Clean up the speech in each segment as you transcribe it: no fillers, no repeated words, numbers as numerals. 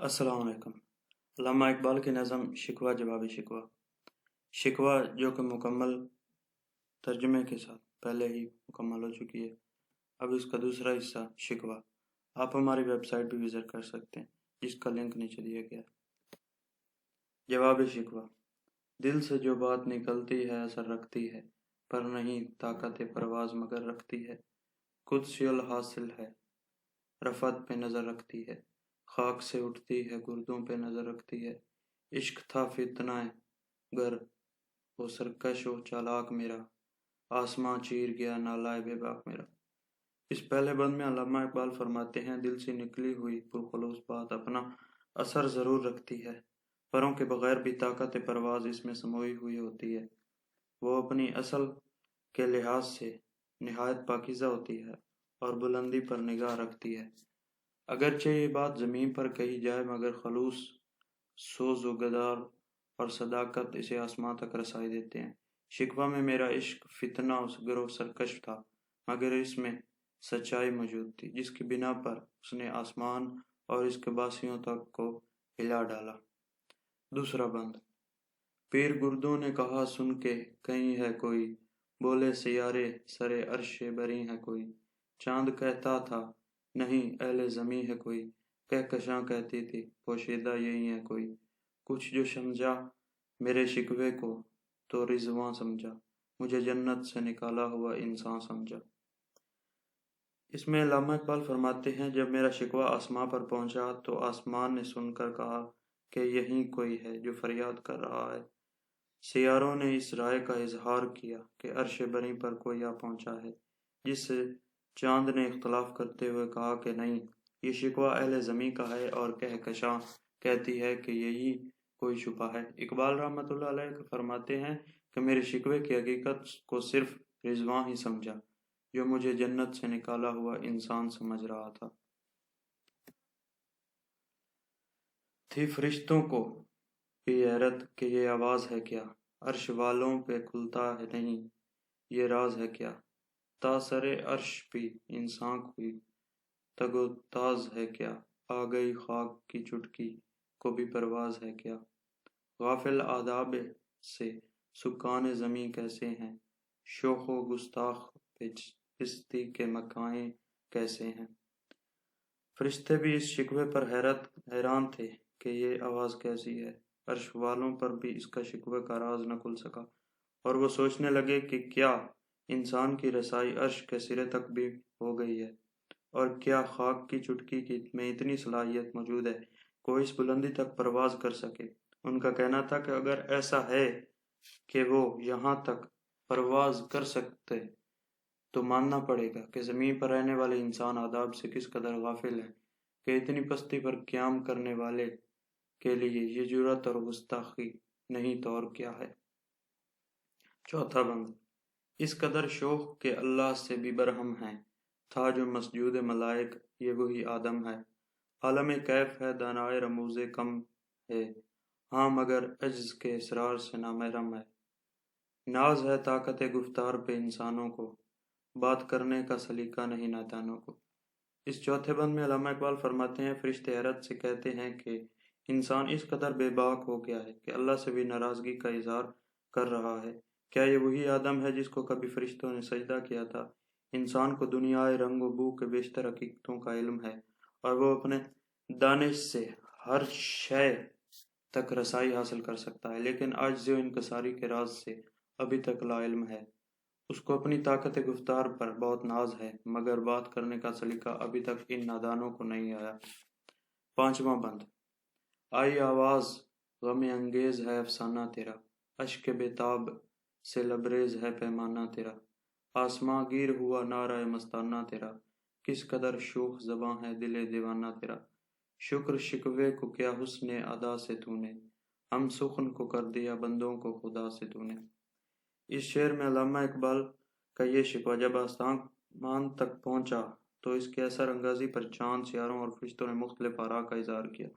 السلام علیکم۔ علامہ اقبال کی نظم شکوہ جوابی شکوہ۔ شکوہ جو کہ مکمل ترجمے کے ساتھ پہلے ہی مکمل ہو چکی ہے، اب اس کا دوسرا حصہ شکوہ آپ ہماری ویب سائٹ بھی وزٹ کر سکتے ہیں، جس کا لنک نیچے دیا گیا ہے۔ جواب شکوہ: دل سے جو بات نکلتی ہے اثر رکھتی ہے، پر نہیں طاقت پرواز مگر رکھتی ہے۔ قدسی الحاصل ہے، رفعت پہ نظر رکھتی ہے، خاک سے اٹھتی ہے گردوں پہ نظر رکھتی ہے۔ عشق تھا فتنہ گر وہ سرکش و چالاک میرا، آسماں چیر گیا نالائے بے باک میرا۔ اس پہلے بند میں علامہ اقبال فرماتے ہیں، دل سے نکلی ہوئی پرخلوص بات اپنا اثر ضرور رکھتی ہے، پروں کے بغیر بھی طاقت پرواز اس میں سموئی ہوئی ہوتی ہے۔ وہ اپنی اصل کے لحاظ سے نہایت پاکیزہ ہوتی ہے اور بلندی پر نگاہ رکھتی ہے۔ اگرچہ یہ بات زمین پر کہی جائے، مگر خلوص، سوز و گدار اور صداقت اسے آسمان تک رسائی دیتے ہیں۔ شکوہ میں میرا عشق فتنہ اس گروہ سرکش تھا، مگر اس میں سچائی موجود تھی، جس کی بنا پر اس نے آسمان اور اس کے باسیوں تک کو ہلا ڈالا۔ دوسرا بند: پیر گردوں نے کہا سن کے کہیں ہے کوئی، بولے سیارے سرے عرش بری ہے کوئی۔ چاند کہتا تھا نہیں اہل زمیں ہے کوئی، کہکشاں کہتی تھی پوشیدہ یہی ہے کوئی۔ کچھ جو سمجھا میرے شکوے کو تو رضواں سمجھا، مجھے جنت سے نکالا ہوا انسان سمجھا۔ اس میں علامہ اقبال فرماتے ہیں، جب میرا شکوہ آسمان پر پہنچا تو آسمان نے سن کر کہا کہ یہیں کوئی ہے جو فریاد کر رہا ہے۔ سیاروں نے اس رائے کا اظہار کیا کہ عرش بری پر کوئی آ پہنچا ہے، جس سے چاند نے اختلاف کرتے ہوئے کہا کہ نہیں، یہ شکوہ اہل زمیں کا ہے، اور کہکشاں کہتی ہے کہ یہی کوئی چھپا ہے۔ اقبال رحمۃ اللہ علیہ فرماتے ہیں کہ میرے شکوے کی حقیقت کو صرف رضواں ہی سمجھا، جو مجھے جنت سے نکالا ہوا انسان سمجھ رہا تھا۔ تھی فرشتوں کو بھی حیرت کہ یہ آواز ہے کیا، عرش والوں پہ کھلتا ہے نہیں یہ راز ہے کیا۔ تا سرے عرش بھی انسان ہوئی تگ و تاز ہے کیا، آ گئی خاک کی چٹکی کو بھی پرواز ہے کیا۔ غافل آداب سے سکان زمیں کیسے ہیں، شوخ و گستاخ پستی کے مکائیں کیسے ہیں۔ فرشتے بھی اس شکوے پر حیران تھے کہ یہ آواز کیسی ہے۔ عرش والوں پر بھی اس کا شکوے کا راز نہ کھل سکا، اور وہ سوچنے لگے کہ کیا انسان کی رسائی عرش کے سرے تک بھی ہو گئی ہے، اور کیا خاک کی چٹکی میں اتنی صلاحیت موجود ہے کہ وہ اس بلندی تک پرواز کر سکے۔ ان کا کہنا تھا کہ اگر ایسا ہے کہ وہ یہاں تک پرواز کر سکتے تو ماننا پڑے گا کہ زمین پر رہنے والے انسان آداب سے کس قدر غافل ہیں کہ اتنی پستی پر قیام کرنے والے کے لیے یہ جرأت اور گستاخی نہیں تو اور کیا ہے۔ چوتھا بند: اس قدر شوق کہ اللہ سے بھی برہم ہے، تھا جو مسجود ملائک یہ وہی آدم ہے۔ عالم کیف ہے دانائے رموز کم ہے، ہاں مگر عجز کے اسرار سے نامحرم ہے۔ ناز ہے طاقت گفتار پہ انسانوں کو، بات کرنے کا سلیقہ نہیں نادانوں کو۔ اس چوتھے بند میں علامہ اقبال فرماتے ہیں، فرشتے حیرت سے کہتے ہیں کہ انسان اس قدر بے باک ہو گیا ہے کہ اللہ سے بھی ناراضگی کا اظہار کر رہا ہے۔ کیا یہ وہی آدم ہے جس کو کبھی فرشتوں نے سجدہ کیا تھا؟ انسان کو دنیا رنگ و بو کے بیشتر حقیقتوں کا علم ہے، اور وہ اپنے دانش سے ہر شے تک رسائی حاصل کر سکتا ہے، لیکن عجز و انکساری کے راز سے ابھی تک لا علم ہے۔ اس کو اپنی طاقت گفتار پر بہت ناز ہے، مگر بات کرنے کا سلیقہ ابھی تک ان نادانوں کو نہیں آیا۔ پانچواں بند: آئی آواز غم انگیز ہے افسانہ تیرا، اشک بے تاب سے لبریز ہے پیمانہ تیرا۔ آسماں گیر ہوا نعرہ مستانہ تیرا، کس قدر شوخ زباں ہے دل دیوانہ تیرا۔ شکر شکوے کو کیا حسن ادا سے تو نے، ہم سخن کو کر دیا بندوں کو خدا سے تو نے۔ اس شعر میں علامہ اقبال کا یہ شکوہ جب آسمان تک پہنچا تو اس کے اثر انگازی پر چاند، سیاروں اور فرشتوں نے مختلف آراء کا اظہار کیا۔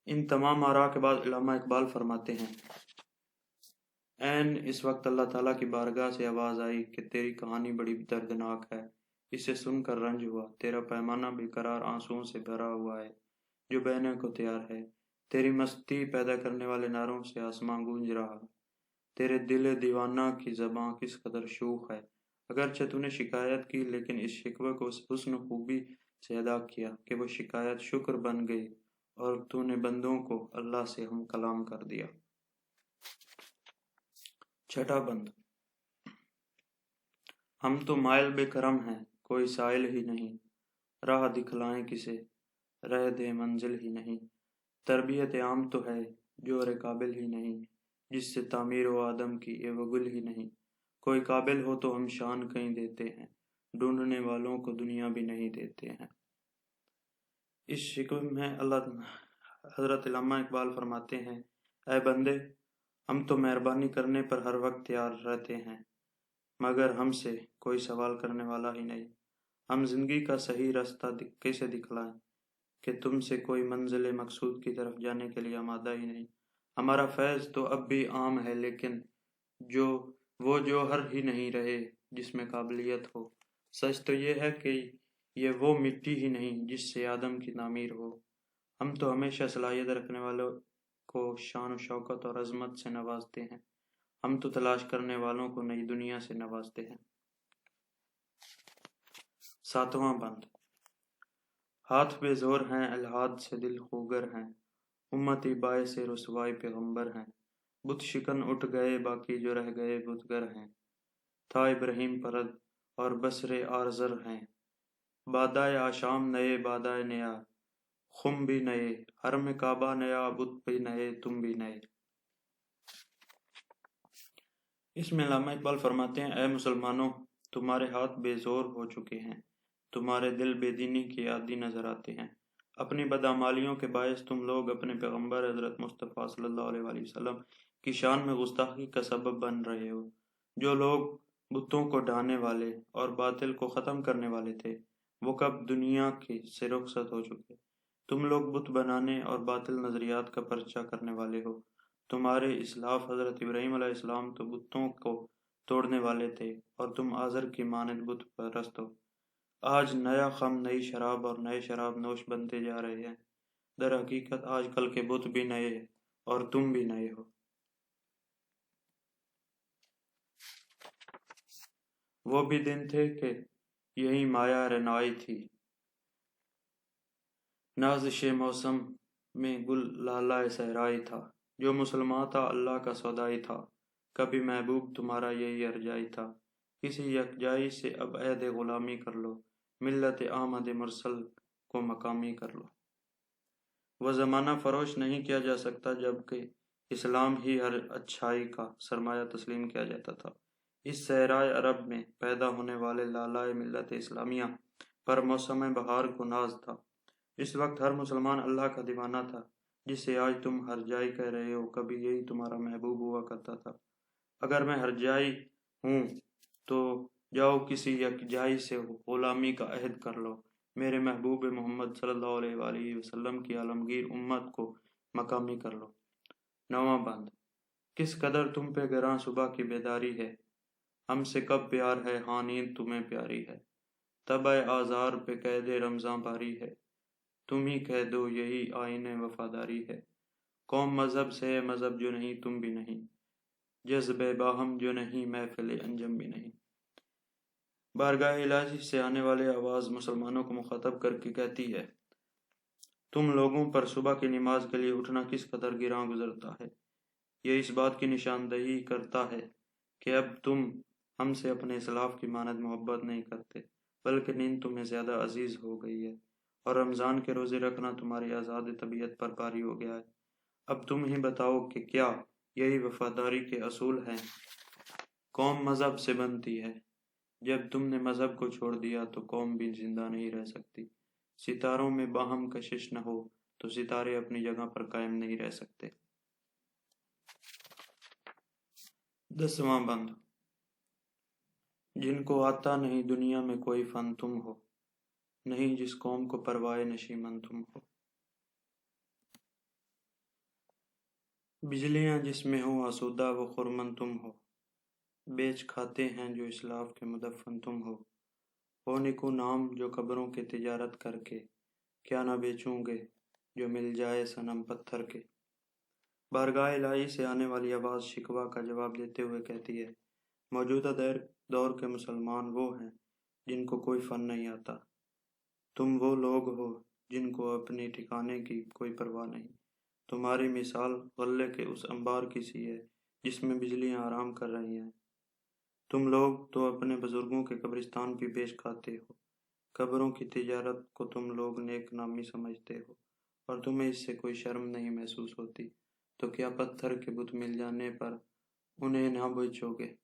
ان تمام آراء کے بعد علامہ اقبال فرماتے ہیں، عین اس وقت اللہ تعالیٰ کی بارگاہ سے آواز آئی کہ تیری کہانی بڑی دردناک ہے، اسے سن کر رنج ہوا، تیرا پیمانہ بے قرار آنسوؤں سے بھرا ہوا ہے۔ جو بہنے کو تیار ہے۔ تیری مستی پیدا کرنے والے نعروں سے آسماں گونج رہا۔ تیرے دل دیوانہ کی زباں کس قدر شوخ ہے۔ اگرچہ تو نے شکایت کی لیکن اس شکوے کو اس حسن خوبی سے ادا کیا کہ وہ شکایت شکر بن گئی اور تو نے بندوں کو اللہ سے ہم کلام کر دیا۔ چھٹا بند۔ ہم تو مائل بے کرم ہیں، کوئی سائل ہی نہیں، راہ دکھلائیں کسے، رہ دے منزل ہی نہیں۔ تربیت عام تو ہے جو اور قابل ہی نہیں، جس سے تعمیر و آدم کی یہ وہ گل ہی نہیں۔ کوئی قابل ہو تو ہم شان کہیں دیتے ہیں، ڈھونڈنے والوں کو دنیا بھی نہیں دیتے ہیں۔ اس شکوے میں حضرت علامہ اقبال فرماتے ہیں، اے بندے، ہم تو مہربانی کرنے پر ہر وقت تیار رہتے ہیں، مگر ہم سے کوئی سوال کرنے والا ہی نہیں۔ ہم زندگی کا صحیح راستہ کیسے دکھلائیں کہ تم سے کوئی منزل مقصود کی طرف جانے کے لیے آمادہ ہی نہیں۔ ہمارا فیض تو اب بھی عام ہے لیکن وہ جوہر ہی نہیں رہے جس میں قابلیت ہو۔ سچ تو یہ ہے کہ یہ وہ مٹی ہی نہیں جس سے آدم کی تعمیر ہو۔ ہم تو ہمیشہ صلاحیت رکھنے والوں کو شان و شوکت اور عظمت سے نوازتے ہیں، ہم تو تلاش کرنے والوں کو نئی دنیا سے نوازتے ہیں۔ ساتواں بند۔ ہاتھ بے زور ہیں الحاد سے دل خوگر ہیں، امتی باعث رسوائی پیغمبر ہیں۔ بت شکن اٹھ گئے باقی جو رہ گئے بتگر ہیں، تھا ابراہیم پرد اور بصر آرزر ہیں۔ بادائے آشام نئے بادائے نیا، خم بھی نئے، حرم کعبہ نیا، بت بھی نئے، تم بھی نئے۔ اس میں علامہ اقبال فرماتے ہیں، اے مسلمانوں، تمہارے ہاتھ بے زور ہو چکے ہیں، تمہارے دل بے دینی کے عادی نظر آتے ہیں۔ اپنی بدعمالیوں کے باعث تم لوگ اپنے پیغمبر حضرت مصطفیٰ صلی اللہ علیہ وآلہ وسلم کی شان میں گستاخی کا سبب بن رہے ہو۔ جو لوگ بتوں کو ڈھانے والے اور باطل کو ختم کرنے والے تھے، وہ کب دنیا سے رخصت ہو چکے۔ تم لوگ بت بنانے اور باطل نظریات کا پرچہ کرنے والے ہو۔ تمہارے اسلاف حضرت ابراہیم علیہ السلام تو بتوں کو توڑنے والے تھے اور تم آزر کی مانند بت پرست ہو۔ آج نیا خم نئی شراب اور نئے شراب نوش بنتے جا رہے ہیں، در حقیقت آج کل کے بت بھی نئے ہیں اور تم بھی نئے ہو۔ وہ بھی دن تھے کہ یہی مایا رعنائی تھی، نازش موسم میں گل لالہ صحرائی تھا۔ جو مسلمان تھا اللہ کا سودائی تھا، کبھی محبوب تمہارا یہی ارجائی تھا۔ کسی یکجائی سے اب عہد غلامی کر لو، ملت احمد مرسل کو مقامی کر لو۔ وہ زمانہ فروش نہیں کیا جا سکتا جبکہ اسلام ہی ہر اچھائی کا سرمایہ تسلیم کیا جاتا تھا۔ اس صحرائے عرب میں پیدا ہونے والے لالۂ ملت اسلامیہ پر موسم بہار کو ناز تھا۔ اس وقت ہر مسلمان اللہ کا دیوانہ تھا، جسے آج تم ہر جائی کہہ رہے ہو، کبھی یہی تمہارا محبوب ہوا کرتا تھا۔ اگر میں ہر جائی ہوں تو جاؤ کسی یکجائی سے غلامی کا عہد کر لو، میرے محبوب محمد صلی اللہ علیہ وآلہ وسلم کی عالمگیر امت کو مقامی کر لو۔ نواں بند۔ کس قدر تم پہ گراں صبح کی بیداری ہے، ہم سے کب پیار ہے ہاں نیند تمہیں پیاری ہے۔ طبع آزار پہ قید رمضاں باری ہے، تم ہی کہہ دو یہی آئین وفاداری ہے۔ قوم مذہب سے مذہب جو نہیں تم بھی نہیں، جذب باہم جو نہیں محفل انجم بھی نہیں۔ بارگاہ الہی سے آنے والے آواز مسلمانوں کو مخاطب کر کے کہتی ہے، تم لوگوں پر صبح کی نماز کے لیے اٹھنا کس قدر گراں گزرتا ہے۔ یہ اس بات کی نشاندہی کرتا ہے کہ اب تم ہم سے اپنے اسلاف کی مانند محبت نہیں کرتے، بلکہ نیند تمہیں زیادہ عزیز ہو گئی ہے اور رمضان کے روزے رکھنا تمہاری آزاد طبیعت پر بھاری ہو گیا ہے۔ اب تم ہی بتاؤ کہ کیا یہی وفاداری کے اصول ہیں۔ قوم مذہب سے بنتی ہے، جب تم نے مذہب کو چھوڑ دیا تو قوم بھی زندہ نہیں رہ سکتی۔ ستاروں میں باہم کشش نہ ہو تو ستارے اپنی جگہ پر قائم نہیں رہ سکتے۔ 10واں بند۔ جن کو آتا نہیں دنیا میں کوئی فن تم ہو، نہیں جس قوم کو پروائے نشیمن تم ہو۔ بجلیاں جس میں ہوں آسودہ وہ خرمن تم ہو، بیچ کھاتے ہیں جو اسلاف کے مدفن تم ہو نکو نام جو قبروں کے تجارت کر کے، کیا نہ بیچوں گے جو مل جائے صنم پتھر کے۔ بارگاہ الہی سے آنے والی آواز شکوہ کا جواب دیتے ہوئے کہتی ہے، موجودہ دور کے مسلمان وہ ہیں جن کو کوئی فن نہیں آتا۔ تم وہ لوگ ہو جن کو اپنے ٹھکانے کی کوئی پرواہ نہیں۔ تمہاری مثال غلے کے اس انبار کی سی ہے جس میں بجلیاں آرام کر رہی ہیں۔ تم لوگ تو اپنے بزرگوں کے قبرستان بھی بیچ کھاتے ہو۔ قبروں کی تجارت کو تم لوگ نیک نامی سمجھتے ہو اور تمہیں اس سے کوئی شرم نہیں محسوس ہوتی، تو کیا پتھر کے بت مل جانے پر انہیں نہ بیچو گے؟